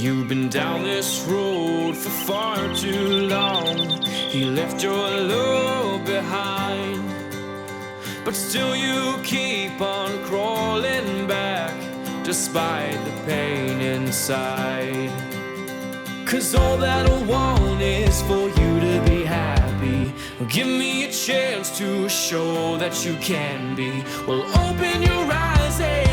You've been down this road for far too long. He left your love behind, but still you keep on crawling back despite the pain inside. 'Cause all that I want is for you to be happy. Give me a chance to show that you can be. Well, open your eyes and